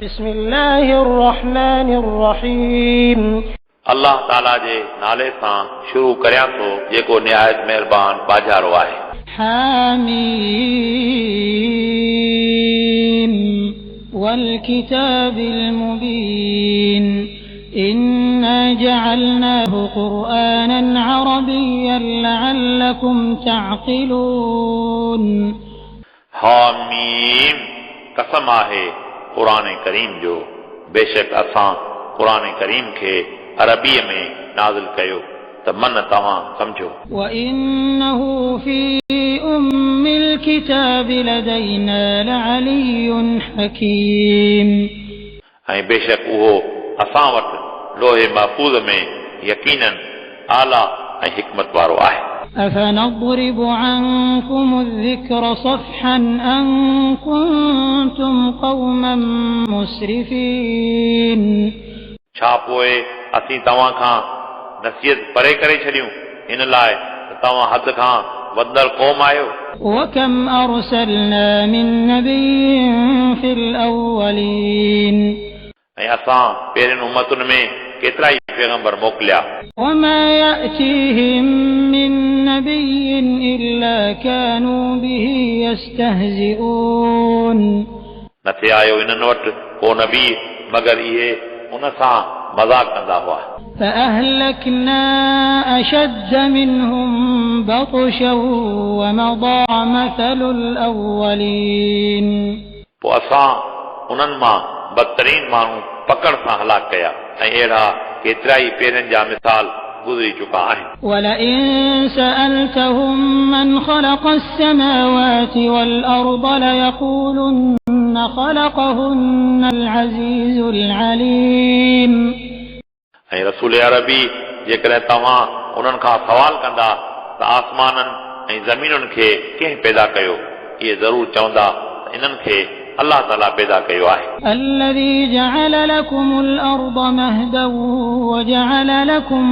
بسم الله الرحمن الرحيم अल्लाह ताला जे नाले सां शुरू करियां थो जेको निहायत महिरबान बाजारो आहे। حميم والكتاب المبين إنا جعلناه قرآنا عربيا لعلكم تعقلون हामीम कसम आहे क़ुरान करीम जो, बेशक असां क़ुरान करीम खे अरबीअ में नाज़िल कयो त मन तव्हां समझो। وإنه في أم الكتاب لدينا لعلي حكيم ऐं बेशक उहो असां वटि लोहे महफूज़ में यकीनन आला ऐं हिकमत वारो आहे। أفنضرب عنكم الذكر صفحا أن كنتم قوما مسرفين छा पोइ असीं तव्हां खां नसीहत परे करे छॾियूं इन लाइ त तव्हां हद खां वधंदड़ क़ौम आहियो। وكم أرسلنا من نبي في الأولين ऐं असां पहिरियुनि उम्मतुनि में केतिरा ई पैगंबर मोकिलिया। وما يأتيهم من نبي إلا كانوا به يستهزئون न थे आयो इन्हनि वटि को नबी मगर इहे उन सां मज़ाक कंदा हुआ। فأهلكنا أشد منهم بطشا ومضى مثل الأولين पोइ असां उन्हनि मां बदतरीन माण्हू पकड़ सां हलाक कया ऐं अहिड़ा केतिरा ई पहिरियनि जा मिसाल गुज़री चुका आहिनि। ولئن سألتهم من خلق السماوات والأرض ليقولن خلقهن العزيز العليم ऐं रसूल अरबी जेकॾहिं तव्हां उन्हनि खां सवाल कंदा त आसमाननि ऐं ज़मीनुनि खे कंहिं पैदा कयो, इहे ज़रूरु चवंदा त इन्हनि खे अल्लाह ताला पैदा कयो आहे। الذي جعل لكم الأرض مهدا وجعل لكم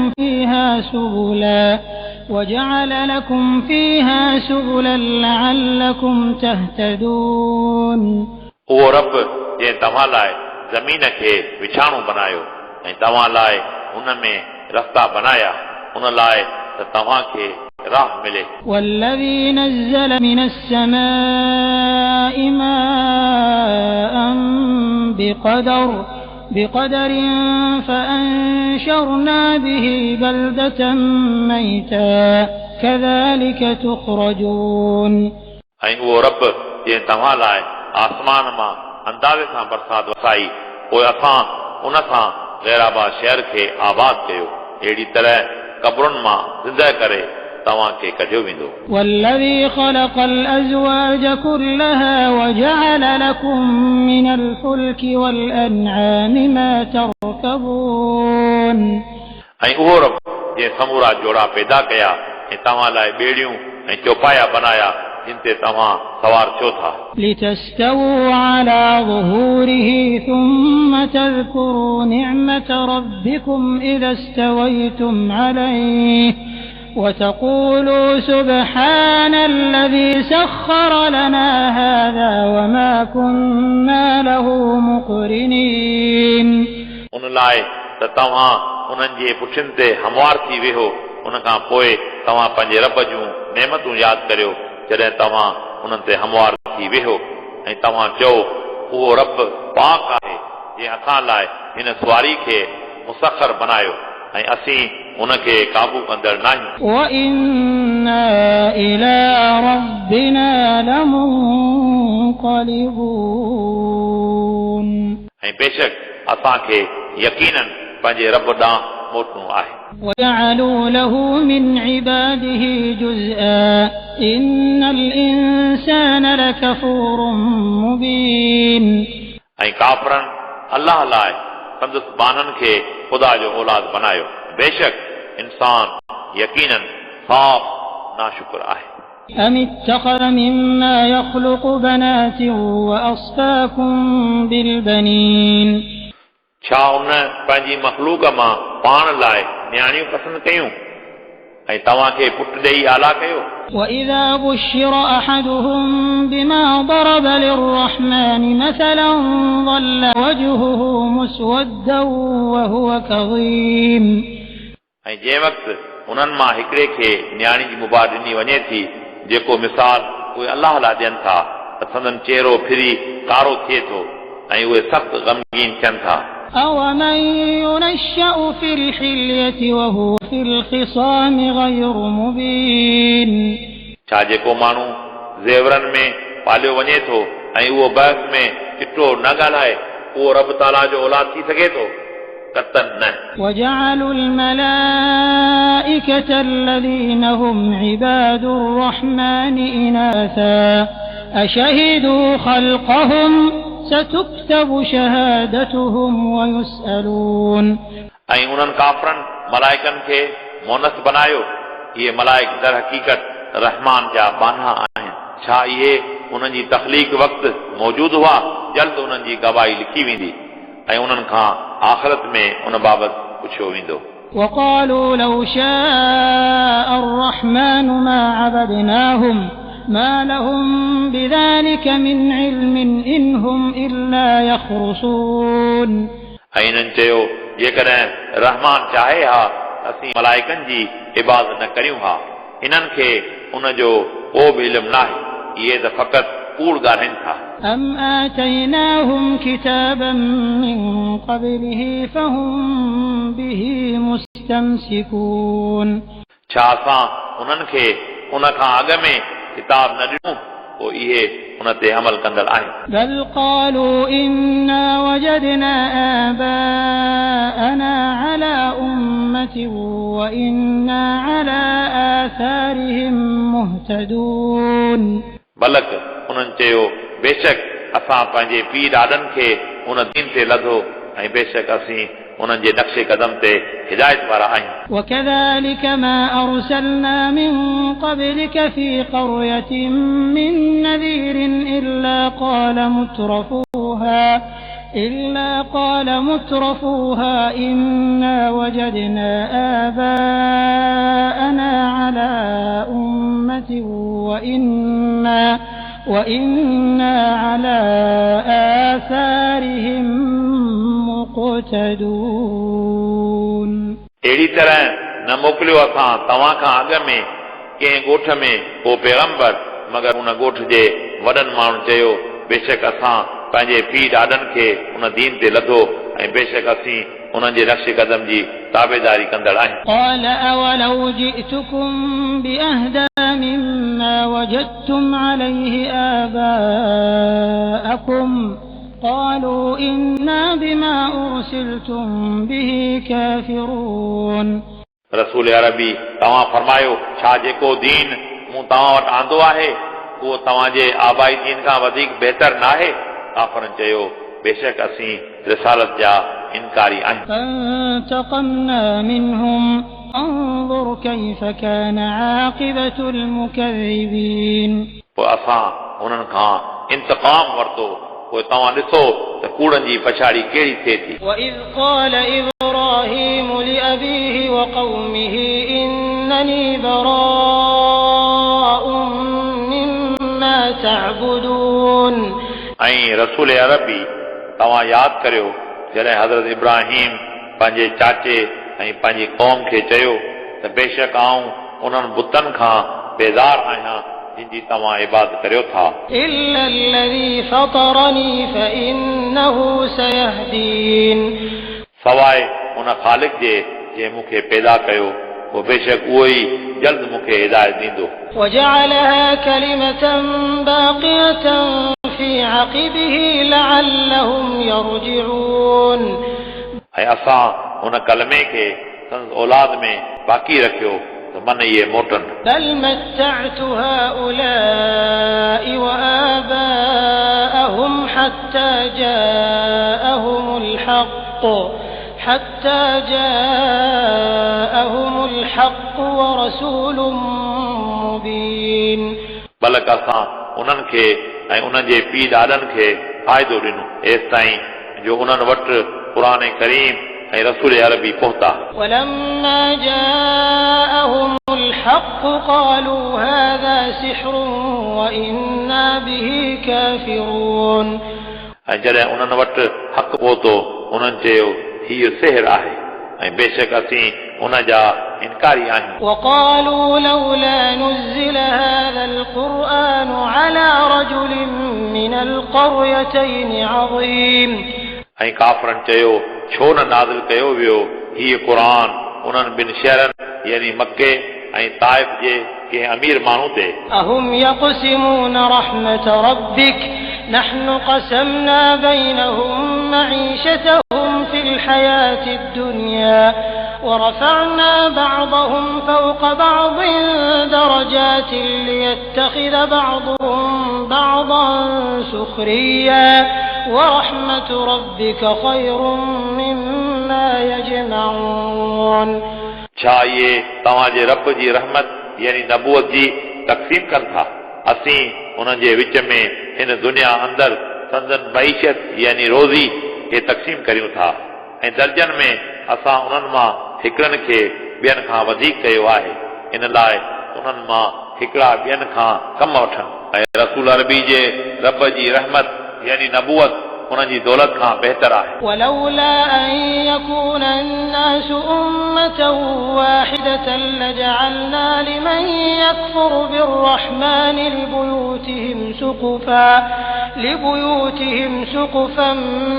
فيها سبلا لعلكم تهتدون उहो रब जंहिं तव्हां लाइ ज़मीन खे विछाणो बनायो ऐं तव्हां लाइ उन में रस्ता बनाया, उन लाइ त तव्हां खे राह मिले। والذي نزل من السماء ماء بقدر فأنشرنا به بلدة ميتا كذلك تخرجون ऐं उहो रब जंहिं तव्हां लाइ आसमान मां अंदाज़े सां बरसात वसाई, पोइ असां उन सां गैराबाद शहर खे आबाद कयो, अहिड़ी तरह कब्रुनि मां ज़िंदह करे तव्हां खे कढियो वेंदो। والذي خلق الأزواج كلها وجعل لكم من الفلك والأنعام ما تركبون ऐं उहो रब जंहिं समूरा जोड़ा पैदा कया ऐं तव्हां लाइ ॿेड़ियूं ऐं चौपाया बनाया जिन ते तव्हां सवार थियो था। لتستووا على ظهوره ثم تذكروا نعمة ربكم إذا استويتم عليه وتقولوا سبحان الذي سخر لنا هذا وما كنا له مقرنين उन लाइ त तव्हां उन्हनि जे पुठियुनि ते हमवार थी वेहो, उन खां पोइ तव्हां पंहिंजे रब जूं नेमतूं यादि करियो जॾहिं तव्हां उन्हनि ते हमवार थी वेहो ऐं तव्हां चओ उहो रब पाक आहे जंहिं असां लाइ हिन सुवारी खे मुसखर बनायो ऐं असीं उनखे क़ाबू कंदड़ नाहियूं। وإنا إلى ربنا لمنقلبون ऐं बेशक असांखे यकीनन पंहिंजे रब ॾांहुं मोटणो आहे। وجعلوا له من عباده جزءا إن الإنسان لكفور مبين ऐं काफ़रनि अल्लाह लाइ संदसि बाननि खे ख़ुदा जो औलाद बनायो, बेशक इंसान यकीनन साफ़ नाशुक्र आहे। أم اتخذ مما يخلق بنات وأصفاكم بالبنين छा उन पंहिंजी मखलूक मां पाण लाइ न्याणियूं पसंदि कयूं ऐं तव्हांखे पुट ॾेई आला कयो وإذا بشر أحدهم بما ضرب للرحمن مثلا ظل وجهه مسودا وهو كظيم ऐं जंहिं वक़्तु उन्हनि मां हिकिड़े खे न्याणी जी मुबार ॾिनी वञे थी जेको मिसाल उहे अलाह लाइ ॾियनि था त संदन चेहरो फिरी कारो थिए थो ऐं उहे सख़्तु ग़मगीन थियनि था أومن ينشأ في الحلية وهو في الخصام غير مبين छा जेको माण्हू ज़ेवरनि में पालियो वञे थो ऐं उहो बहस में चिटो न ॻाल्हाए उहो रब ताला जो औलाद थी सघे थो कतन न وجعلوا الملائكة الذين هم عباد الرحمن إناثا أشهدوا خلقهم ستكتب شهادتهم ويسألون ऐं उन्हनि काफ़रनि मलाइकनि खे मोनस बनायो इहे मलाइक दर हक़ीक़त रहमान जा बाना आहिनि छा इहे उन्हनि जी तख़लीक़ वक़्तु मौजूदु हुआ जल्द उन्हनि जी गवाही लिखी वेंदी ऐं उन्हनि खां आख़िरत में उन बाबति पुछियो वेंदो وقالوا لو شاء الرحمن ما عبدناهم ما لهم بذلك من علم إن هم إلا يخرصون ऐं इन्हनि चयो जेकॾहिं रहमान चाहे हा असीं मलाइकनि जी इबादत न करियूं हा इन्हनि खे उन जो को बि इल्मु नाहे इहे त फ़क़ति कूड़ ॻाल्हाइनि था أم آتيناهم كتابا من قبله فهم به مستمسكون छा असां उन्हनि खे उन खां अॻु में किताब न ॾिनो पोइ इहे उन ते अमल कंदड़ आहिनि بل قالوا إنا وجدنا آباءنا على أمة وإنا على آثارهم مهتدون बलक उन्हनि चयो बेशक असां पंहिंजे पीउ ॾाॾनि खे उन दीन ते लधो ऐं बेशक असीं उन्हनि जे नक्शे कदम ते हिदायत वारा आहियूं وكذلك ما أرسلنا من قبلك في قرية من نذير إلا قال مترفوها إنا وجدنا آباءنا على أمة وإنا على آثارهم مقتدون अहिड़ी तरह न मोकिलियो असां तव्हां खां अॻु में कंहिं ॻोठ में को पैगंबर मगर उन ॻोठ जे वॾनि माण्हुनि चयो बेशक असां पंहिंजे पीउ ॾाॾनि खे उन दीन ते लधो ऐं बेशक असीं उन्हनि जे नक्शे कदम जी ताबेदारी कंदड़ आहियूं قال أولو جئتكم بأهدى مما وجدتم عليه آباءكم قالوا إنا بما أرسلتم به كافرون रसूल अरबी तव्हां फरमायो छा जेको दीन मूं तव्हां वटि आंदो आहे उहो तव्हांजे आबाई दीन खां वधीक बहितर न आहे काफ़रनि चयो बेशक असीं रिसालत जा इनकारी आहियूं فانتقمنا منهم انظر كيف كان عاقبة المكذبين पोइ असां उन्हनि खां इंतक़ाम वरितो पोइ तव्हां ॾिसो त कूड़नि जी पछाड़ी कहिड़ी थिए थी وإذ قال إبراهيم لأبيه وقومه إنني براء مما تعبدون ऐं रसूल अरबी तव्हां यादि करियो जॾहिं हज़रत इब्राहिम पंहिंजे चाचे ऐं पंहिंजी क़ौम खे चयो त बेशक आऊं उन्हनि बुतनि खां बेज़ार आहियां जिन जी तव्हां इबादत करियो था إلا الذي فطرني فإنه سيهدين सवाइ उन ख़ालिक जे जंहिं मूंखे पैदा कयो उहो बेशक उहो ई जल्द मूंखे हिदायत ॾींदो وجعلها كلمة باقية في عقبه لعلهم يرجعون ऐं असां उन कलमे खे संदसि औलाद में बाक़ी रखियो त मन इहे मोटनि بل متعت هؤلاء وآباءهم حتى جاءهم الحق ورسول مبين बलक असां उन्हनि खे ऐं उन्हनि जे पीउ ॾाॾनि खे फ़ाइदो ॾिनो एसि ताईं जो उन्हनि वटि क़ुरान करीम ऐं रसूल अरबी पहुता ولما جاءهم الحق قالوا هذا سحر وإنا به كافرون ऐं जॾहिं उन्हनि वटि हक़ पहुतो उन्हनि चयो हीउ सिहर आहे ऐं बेशक असीं उन जा इनकारी आहियूं وقالوا لولا نزل هذا القرآن على رجل من القريتين عظيم ऐं काफ़रनि चयो छो न नाज़िल कयो वियो हीउ क़ुर उन्हनि ॿिनि शहरनि यानी मके ऐं ताइफ जे कंहिं अमीर माण्हू ते أهم يقسمون رحمة ربك نحن قسمنا بينهم معيشتهم في الحياة الدنيا ورفعنا بعضهم فوق بعض درجات ليتخذ بعضهم بعضا سخريا ورحمة ربك خير مما يجمعون छा इहे तव्हांजे रब जी रहमत यानी नबूअत जी तक़सीम कनि था असीं उन्हनि जे विच में हिन दुनिया अंदरि संदन मईशत यानी रोज़ी खे तक़सीम करियूं था ऐं दर्जनि में असां उन्हनि मां हिकिड़नि खे ॿियनि खां वधीक कयो आहे इन लाइ उन्हनि मां हिकिड़ा ॿियनि खां कम वठनि ऐं रसूल अरबी जे रब जी रहमत यानी नबूअत उन्हनि जी दौलत खां बहितर आहे ولولا أن يكون الناس أمة واحدة لجعلنا لمن يكفر بالرحمن لبيوتهم سقفا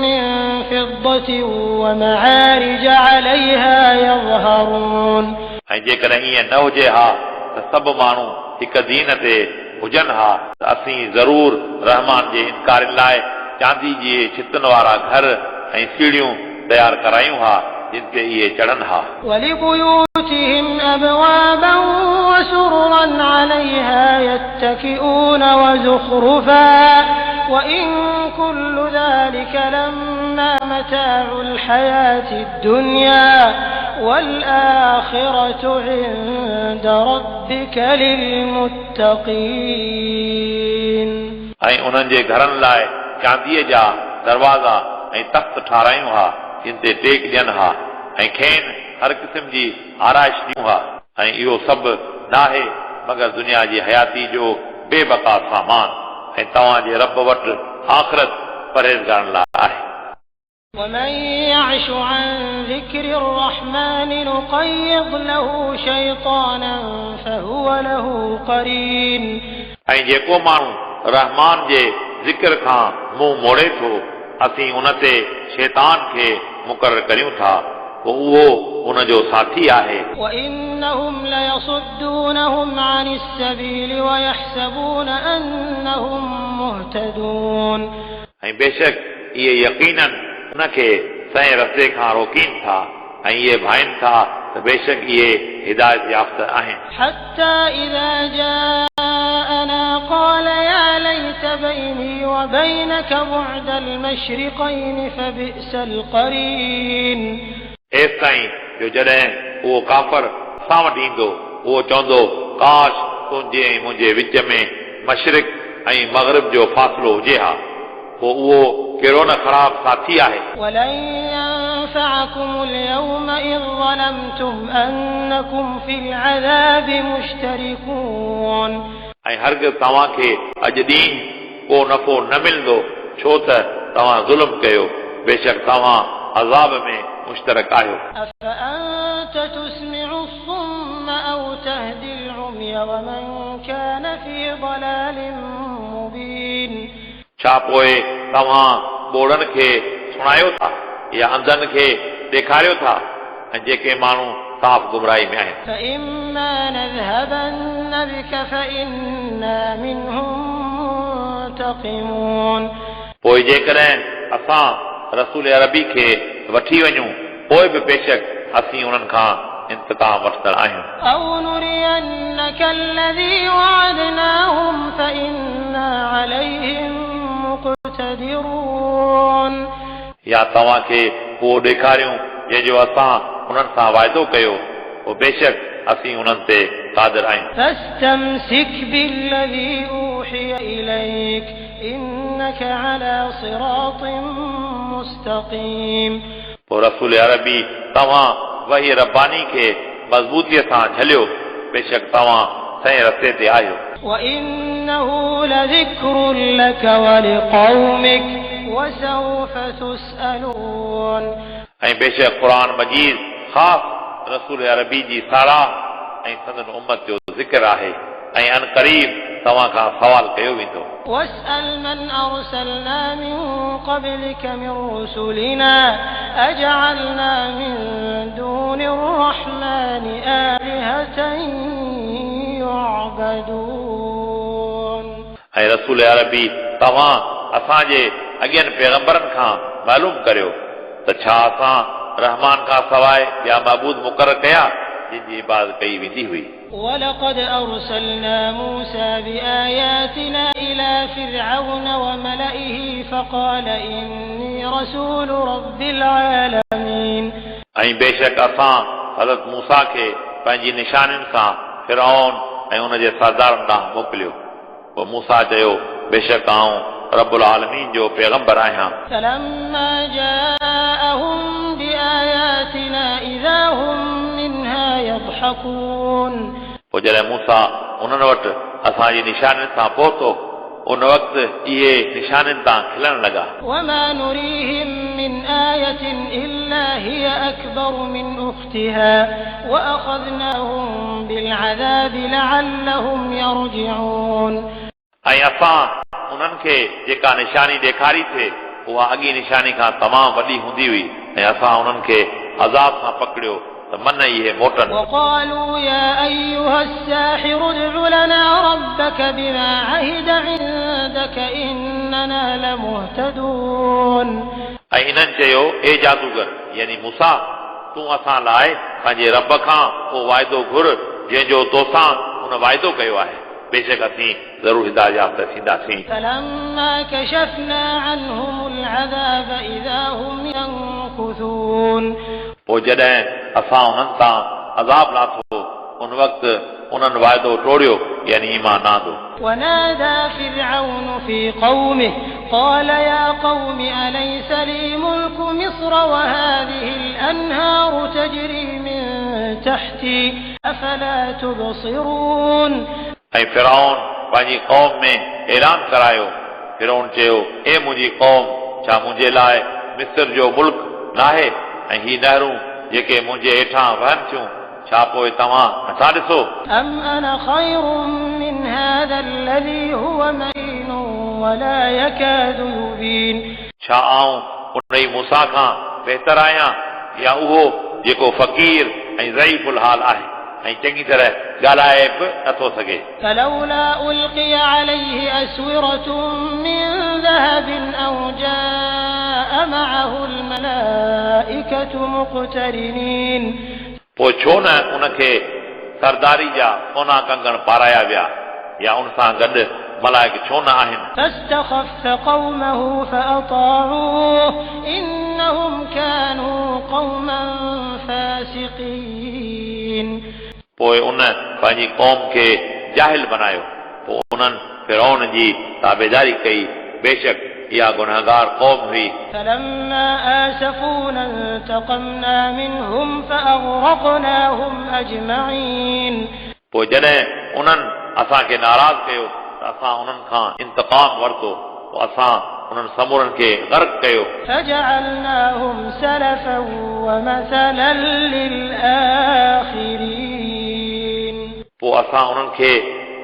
من فضة ومعارج عليها يظهرون ऐं जेकॾहिं ईअं न हुजे हा त सभु माण्हू हिक दीन ते हुजनि हा त असीं ज़रूर रहमान जे इनकारनि लाइ चांदी जे छितनि वारा घर ऐं सीढ़ियूं तयार करायूं हा जिन ते इहे चढ़नि हा ولبيوتهم أبوابا وسررا عليها يتكئون وزخرفا وإن كل ذلك لما متاع الحياة الدنيا والآخرة عند ربك للمتقين ऐं उन्हनि जे घरनि लाइ चांदीअ जा दरवाज़ा ऐं तख़्त ठारायूं हा जिन ते टेक ॾियनि हा ऐं खेनि हर क़िस्म जी आराइश ॾियूं हा ऐं इहो सभु नाहे मगर दुनिया जी हयाती जो बेबका सामान ऐं तव्हांजे रब वटि आख़िरत परहेज़गारनि लाइ आहे ومن يعش عن ذكر الرحمن نقيض له شيطانا فهو له قرين ऐं जेको माण्हू रहमान जे ज़िक्र खां मुंहुं मोड़े थो असीं उन ते शैतान खे मुक़रर करियूं था पोइ उहो उन जो साथी आहे وإنهم ليصدونهم عن السبيل ويحسبون أنهم مهتدون ऐं बेशक इहे यकीनन उनखे सही रस्ते खां रोकीनि था ऐं इहे भाइनि था त बेशक इहे हिदायत याफ़्ता आहिनि حتى إذا جاءنا قال يا ليت بيني وبينك بعد المشرقين فبئس القرين एसि ताईं जो जॾहिं उहो काफ़र असां वटि ईंदो उहो चवंदो काश तुंहिंजे ऐं मुंहिंजे विच में मशरिक़ ऐं मग़रिब जो फ़ासिलो हुजे हा पोइ उहो कहिड़ो न ख़राब साथी आहे ولن ينفعكم اليوم إذ ظلمتم أنكم في العذاب مشتركون ऐं हरगिज़ तव्हांखे अॼु ॾींहुं को नफ़ो न मिलंदो छो त तव्हां ज़ुल्म कयो बेशक तव्हां अज़ाब में मुश्तरक आहियो أفأنت تسمع الصم أو تهدي العمي ومن كان في ضلال مبين छा पोइ तव्हां ॿोड़नि खे सुणायो था या अंधनि खे ॾेखारियो था ऐं जेके माण्हू साफ़ गुमराही में आहिनि فإما نذهبن بك فإنا منهم منتقمون पोइ जेकॾहिं असां रसूल अरबी खे वठी वञूं पोइ बि बेशक असीं उन्हनि खां इंतकाम वठंदड़ आहियूं أو نرينك الذي وعدناهم فإنا عليهم مقتدرون या तव्हांखे उहो ॾेखारियूं जंहिंजो असां उन्हनि सां वाइदो कयो पोइ बेशक असीं उन्हनि ते क़ादिर आहियूं فاستمسك بالذي أوحي إليك إنك على صراط مستقيم पोइ रसूल अरबी तव्हां वही रब्बानी खे मज़बूतीअ सां झलियो बेशक तव्हां सही रस्ते ते आहियो وإنه لذكر لك ولقومك وسوف تسألون ऐं बेशक क़ुरान मजीद ख़ासि रसूल अरबी जी साराह ऐं संदन उम्मत जो ज़िक्र आहे ऐं अन क़रीब तव्हां खां सवाल कयो वेंदो واسأل من أرسلنا من قبلك من رسلنا أجعلنا من دون الرحمن آلهة يعبدون ऐं रसूल अरबी तव्हां असांजे अॻियनि पैगंबरनि खां मालूम करियो त छा असां रहमान खां सवाइ ॿिया मबूद मुक़रर कया जिन जी इबादत कई वेंदी हुई ولقد أرسلنا موسى بآياتنا إلى فرعون وملئه فقال إني رسول رب العالمين ऐं बेशक असां हज़रत मूसा खे पंहिंजी निशानियुनि सां फिरौन ऐं हुन जे सरदारनि ॾांहुं मोकिलियो पोइ मूसा चयो बेशक आऊं रब्बुल आलमीन जो पैगंबर आहियां فلما جاءهم بآياتنا إذا هم منها يضحكون पोइ जॾहिं मूसा उन्हनि वटि असांजी निशानियुनि सां पहुतो उन वक़्तु इहे निशानियुनि तां खिलण लॻा وما نريهم من آية إلا هي أكبر من أختها وأخذناهم بالعذاب لعلهم يرجعون ऐं असां उन्हनि खे जेका निशानी ॾेखारी थे उहा अॻी निशानी खां तमामु वॾी हूंदी हुई ऐं असां उन्हनि खे अज़ाब सां पकड़ियो त मन इहे मोटनि وقالوا يا أيها الساحر ادع لنا ربك بما عهد عندك إننا لمهتدون ऐं इन्हनि चयो ए जादूगर यानी मूसा तूं असां लाइ पंहिंजे रब खां को वाइदो घुर जंहिंजो तोसां हुन वाइदो कयो आहे बेशक असीं ज़रूरु हिदायत याफ़्ता थींदासीं فلما كشفنا عنهم العذاب إذا هم ينكثون पोइ जॾहिं असां उन्हनि तां अज़ाब लाथो उन वक़्तु उन्हनि वाइदो टोड़ियो यानी ईमान न आंदो ونادى فرعون في قومه قال يا قوم أليس لي ملك مصر وهذه الأنهار تجري من تحتي أفلا تبصرون ऐं फिरौन पंहिंजी क़ौम में ऐलान करायो फिरौन चयो ए मुंहिंजी क़ौम छा मुंहिंजे लाइ मिस्र जो मुल्क नाहे ऐं ही नहरूं जेके मुंहिंजे हेठां वहनि थियूं छा पोइ तव्हां नथा ॾिसो أم أنا خير من هذا الذي هو مهين ولا يكاد يبين छा आऊं उन ई मूसा खां बहितर आहियां या उहो जेको फ़क़ीर ऐं ज़ईफ़ुल हाल आहे ऐं चङी तरह ॻाल्हाए बि नथो सघे فلولا ألقي عليه أسورة من ذهب أو جاء معه الملائكة مقترنين पोइ छो न उनखे सरदारी जा सोना कंगण पाराया विया या उन सां गॾु मलाइक छो न आहिनि فاستخف قومه فأطاعوه إنهم كانوا قوما فاسقين पोइ उन पंहिंजी क़ौम खे जाहिल बनायो पोइ उन्हनि फिरौन जी ताबेदारी कई बेशक इहा गुनहगार क़ौम हुई فلما آسفونا انتقمنا منهم فأغرقناهم أجمعين पोइ जॾहिं उन्हनि असांखे नाराज़ कयो त असां उन्हनि खां इंतक़ाम वरितो पोइ असां उन्हनि समूरनि खे ग़र्क़ कयो فجعلناهم سلفا ومثلا للآخرين पोइ असां उन्हनि खे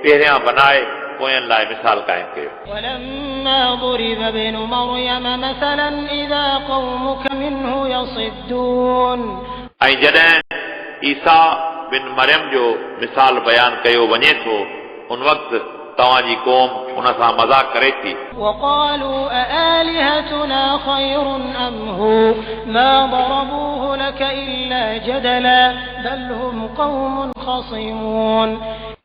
पहिरियां बनाए पोयनि लाइ मिसाल क़ाइमु कयो ولما ضرب ابن مريم مثلا إذا قومك منه يصدون ऐं जॾहिं ईसा बिन मरियम जो मिसाल बयानु कयो वञे थो उन वक़्तु तव्हांजी क़ौम उन सां मज़ाक करे थी وقالوا أآلهتنا خير أم هو ما ضربوه لك إلا جدلا بل هم قوم خصمون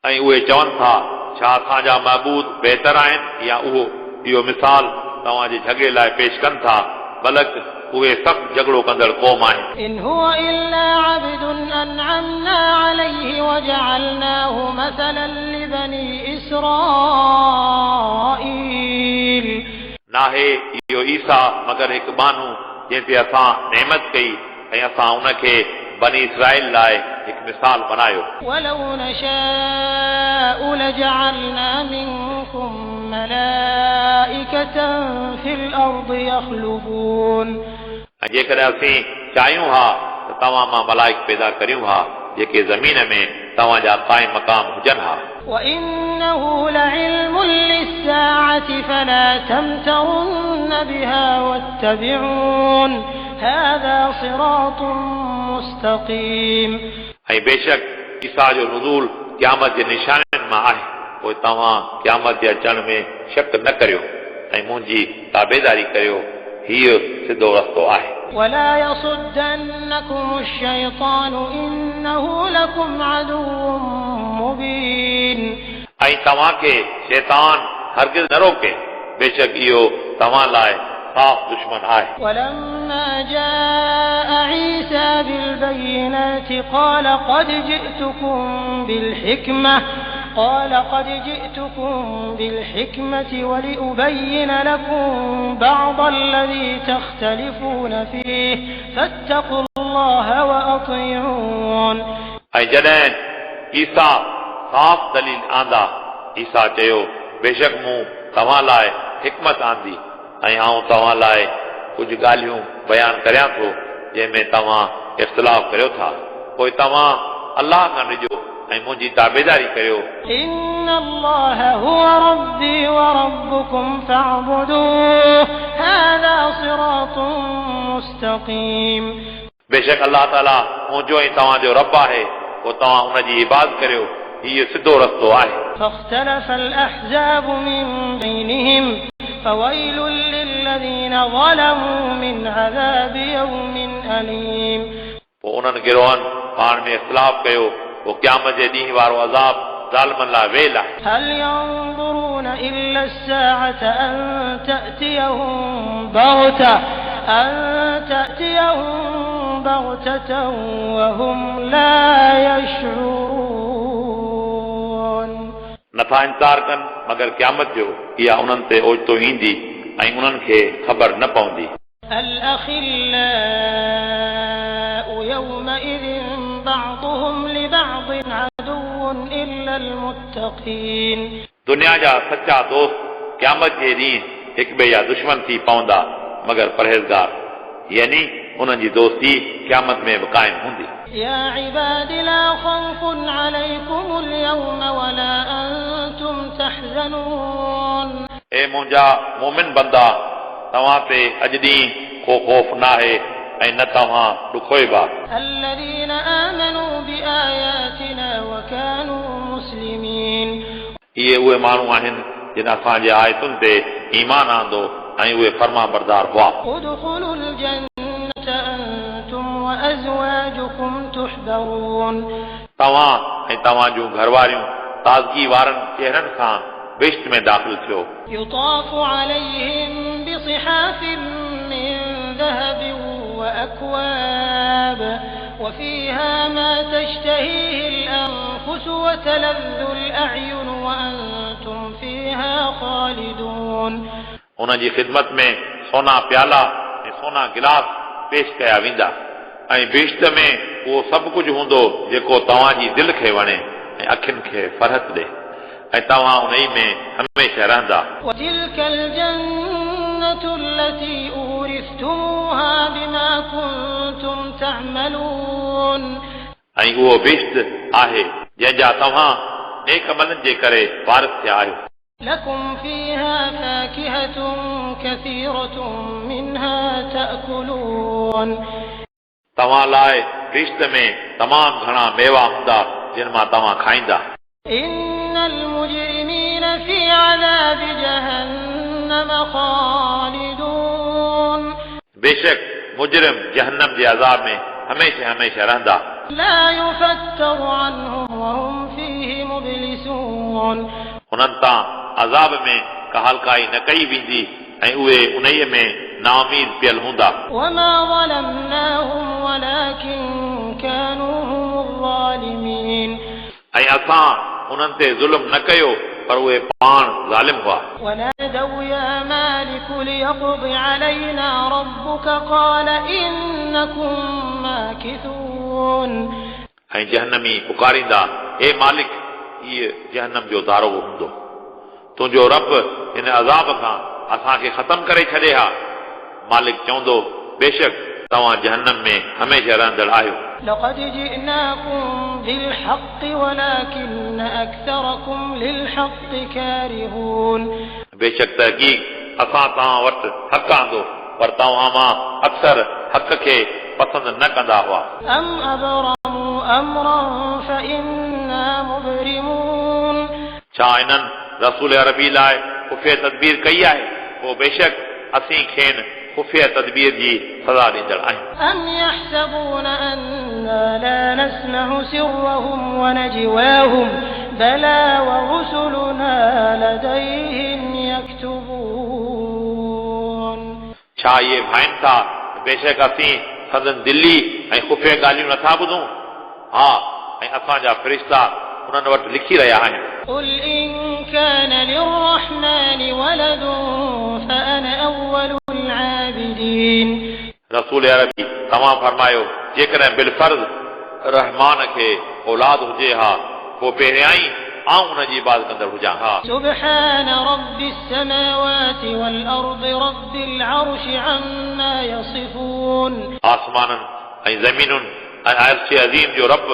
ऐं उहे चवनि था छा असांजा महबूद बहितर आहिनि या उहो इहो मिसाल तव्हांजे झगड़े लाइ पेश कनि था बल्कि उहे सख़्तु झगड़ो कंदड़ क़ौम आहिनि إن هو إلا عبد أنعمنا عليه وجعلناه مثلا لبني إسرائيل नाहे इहो ईसा मगर हिकु बानू जंहिं ते असां नेमत कई ऐं असां उनखे बनी इसराइल लाइ हिकु मिसाल बनायो ولو نشاء لجعلنا منكم ملائكة في الأرض يخلفون ऐं जेकॾहिं असीं चाहियूं हा त तव्हां मां मलाइक पैदा करियूं हा जेके ज़मीन में तव्हांजा क़ाइम मक़ाम हुजनि हा وإنه لعلم للساعة فلا تمترن بها واتبعون هذا صراط مستقيم ऐं बेशक ईसा जो नुज़ूल क़यामत जे निशाननि मां आहे पोइ तव्हां क़यामत जे अचण में शक न करियो ऐं मुंहिंजी ताबेदारी करियो हीउ सिधो रस्तो आहे ولا يصدنكم الشيطان إنه لكم عدو مبين ऐं तव्हांखे शैतान हरगिज़ न रोके बेशक इहो तव्हां लाइ साफ़ दुश्मन आहे ولما جاء عيسى بالبينات قال قد جئتكم بالحكمة ولأبين لكم بعض الذي تختلفون فيه فاتقوا الله وأطيعون ऐं जॾहिं ईसा साफ़ दलील आंदा ईसा चयो बेशक मूं तव्हां लाइ हिकमत आंदी ऐं आउं तव्हां लाइ कुझु ॻाल्हियूं बयानु करियां थो जंहिंमें तव्हां इख़्तिलाफ़ करियो था पोइ तव्हां अलाह खां ॾिजो ऐं मुंहिंजी ताबेदारी करियो إن الله هو ربي وربكم فاعبدوه هذا صراط مستقيم बेशक अलाह ताला मुंहिंजो ऐं तव्हांजो रब आहे पोइ तव्हां हुनजी इबादत करियो हीउ सिधो रस्तो आहे فاختلف الأحزاب من بينهم فويل للذين ظلموا من عذاب يوم أليم पोइ उन्हनि गिरोहनि पाण में इख़्तिलाफ़ कयो पोइ क़यामत जे ॾींहं वारो अज़ाब ज़ालिमनि लाइ वेल आहे هل ينظرون إلا الساعة أن تأتيهم بغتة وهم لا يشعرون नथा इंतज़ार कनि मगर क़यामत जो इहा उन्हनि ते ओचितो ईंदी ऐं उन्हनि खे ख़बर न पवंदी الأخلاء يومئذ بعضهم لبعض عدو إلا المتقين दुनिया जा सचा दोस्त क़यामत जे ॾींहुं हिक ॿिए जा दुश्मन थी पवंदा मगर परहेज़गार यानी उन्हनि जी दोस्ती क़यामत में बि क़ाइम हूंदी يا عباد لا خوف عليكم اليوم ولا أنتم تحزنون ए मुंहिंजा मोमिन बंदा तव्हां ते अॼु ॾींहुं को ख़ौफ़ नाहे ऐं न तव्हां ॾुखोइबा الذين آمنوا بآياتنا وكانوا مسلمين इहे उहे माण्हू आहिनि जिन असांजे आयतुनि ते ईमान आंदो ऐं उहे फर्मा बरदार हुआ ادخلوا الجنة أنتم وأزواجكم تحبرون तव्हां ऐं तव्हां जूं घरवारियूं ताज़गी वारनि चेहरनि खां बेश्त में दाख़िल थियो يطاف عليهم بصحاف من ذهب وأكواب وفيها ما تشتهيه الأنفس وتلذ الأعين وأنتم فيها خالدون उन जी ख़िदमत में सोना प्याला ऐं सोना गिलास पेश कया वेंदा ऐं बेश्त में उहो सभु कुझु हूंदो जेको तव्हांजी दिलि खे वणे ऐं अखियुनि खे फ़रहत ॾे ऐं तव्हां उन में हमेशह रहंदा وتلك الجنة التي أورثتموها بما كنتم تعملون ऐं उहो बेश्त आहे जंहिंजा तव्हां नेक अमलनि जे करे वारिस थिया आहियो لكم فيها فاكهة كثيرة منها تأكلون तव्हां लाइ बेश्त में तमामु घणा मेवा हूंदा जिन मां तव्हां खाईंदा إن المجرمين في عذاب جهنم خالدون बेशक मुजरिम जहन्नम जे अज़ाब में हमेशह हमेशह रहंदा لا يفتر عنهم وهم فيه مبلسون हुननि तां अज़ाब में का हल्काई न कई वेंदी ऐं उहे उन्हीअ में नाउमीद पियल हूंदा وما ظلمناهم ولكن كانوا هم الظالمين ऐं असां उन्हनि ते ज़ुल्म न कयो पर उहे पाण ज़ालिम हुआ ونادوا يا مالك ليقض علينا ربك قال إنكم ماكثون ऐं जहन्नमी पुकारींदा, ए मालिक, इहे जहन्नम जो दारो हूंदो, तुंहिंजो रब हिन अज़ाब खां असांखे ख़तम करे छॾे हा। मालिक चवंदो, बेशक तव्हां जहन्नम में हमेशह रहंदड़ आहियो। لقد جئناكم بالحق ولكن أكثركم للحق كارهون बेशक तहक़ीक़ असां तव्हां वटि हक़ आंदो, पर तव्हां मां अक्सर हक़ खे पसंदि न कंदा हुआ। أم أبرموا أمرا فإنا مبرمون छा इन्हनि रसूल अरबी लाइ खुफ़िया तदबीर कई आहे, पोइ बेशक असीं खेनि खुफ़िया तदबीर जी सज़ा ॾींदड़ आहियूं। أم يحسبون أنا لا نسمع سرهم ونجواهم بلى ورسلنا لديهم يكتبون छा इहे भाइनि था बेशक असीं संदन दिल्ली ऐं खुफ़िया ॻाल्हियूं नथा ॿुधूं? हा, ऐं असांजा फ़रिश्ता उन्हनि वटि लिखी रहिया आहिनि। قل إن كان للرحمن ولد فأنا أول العابدين रसूल अरबी तव्हां फरमायो, जेकॾहिं बिलफर्ज़ रहमान खे औलाद हुजे हा, पोइ पहिरियां ई आऊं उन जी इबादत कंदड़ हुजां हा। سبحان رب السماوات والأرض رب العرش عما يصفون आसमाननि ऐं ज़मीनुनि ऐं अर्श अज़ीम जो रब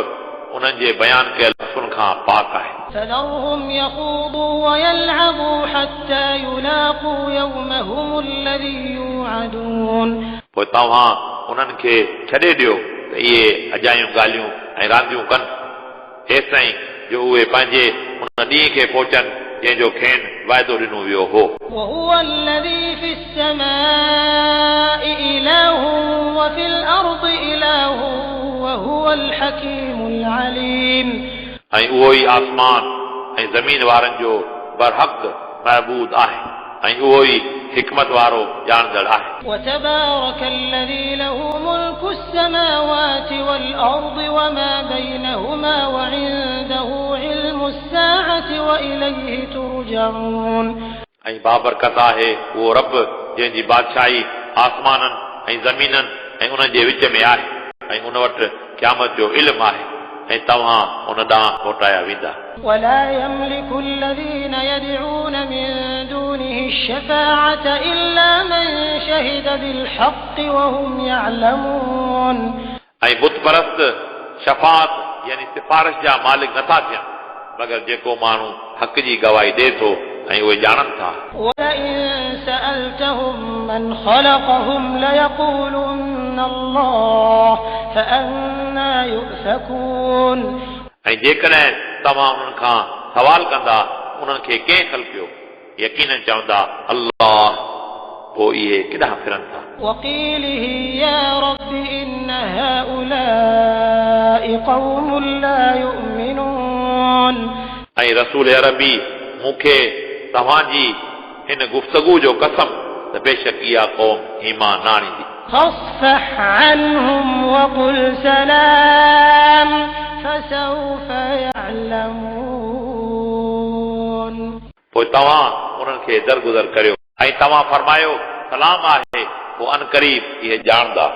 उन्हनि जे बयान कयल लफ़्ज़ुनि खां पाक आहे। فذرهم يخوضوا ويلعبوا حتى يلاقوا يومهم الذي يوعدون पोइ तव्हां उन्हनि खे छॾे ॾियो त इहे अजायूं ॻाल्हियूं ऐं रांदियूं कनि, हेसिताईं जो उहे पंहिंजे उन ॾींहं खे पहुचनि जंहिंजो खेनि वाइदो ॾिनो वियो हो। وهو الذي في السماء إله وفي الأرض إله وهو الحكيم العليم ऐं उहो ई आसमान ऐं ज़मीन वारनि जो बरहक़ महबूद आहे, ऐं उहो ई हिकमत वारो ॼाणंदड़ आहे। وتبارك الذي له ملك السماوات والأرض وما بينهما وعنده علم الساعة وإليه ترجعون ऐं बाबरकत आहे उहो रब जंहिंजी बादशाही आसमाननि ऐं ज़मीननि ऐं उन जे विच में आहे, ऐं उन वटि क़यामत जो इल्मु आहे, ऐं तव्हां उन ॾांहुं मोटाया वेंदा। ولا يملك الذين يدعون من دونه الشفاعة إلا من شهد بالحق وهم يعلمون ऐं बुत परस्त शफ़ाअत यानी सिफारिश जा मालिक नथा थियनि मगर जेको माण्हू हक़ जी गवाही ॾे थो ऐं उहे ॼाणनि था। ولئن سألتهم من خلقهم ليقولن الله فأنا يؤفكون ऐं जेकॾहिं तव्हां उन्हनि खां सवाल कंदा उन्हनि खे कंहिं ख़लक़ियो, यकीनन चवंदा अल्लाह, पोइ इहे किॾां फिरनि था। وقيله يا رب إن هؤلاء قوم لا يؤمنون ऐं रसूल अरबी मूंखे तव्हांजी हिन गुफ़्तगू जो कसम त बेशक इहा क़ौम ईमान न आणींदी। فاصفح عنهم وقل سلام فسوف يعلمون पोइ तव्हां उन्हनि खे दरगुज़र करियो ऐं तव्हां फरमायो सलाम आहे, पोइ अनक़रीब इहे ॼाणंदा।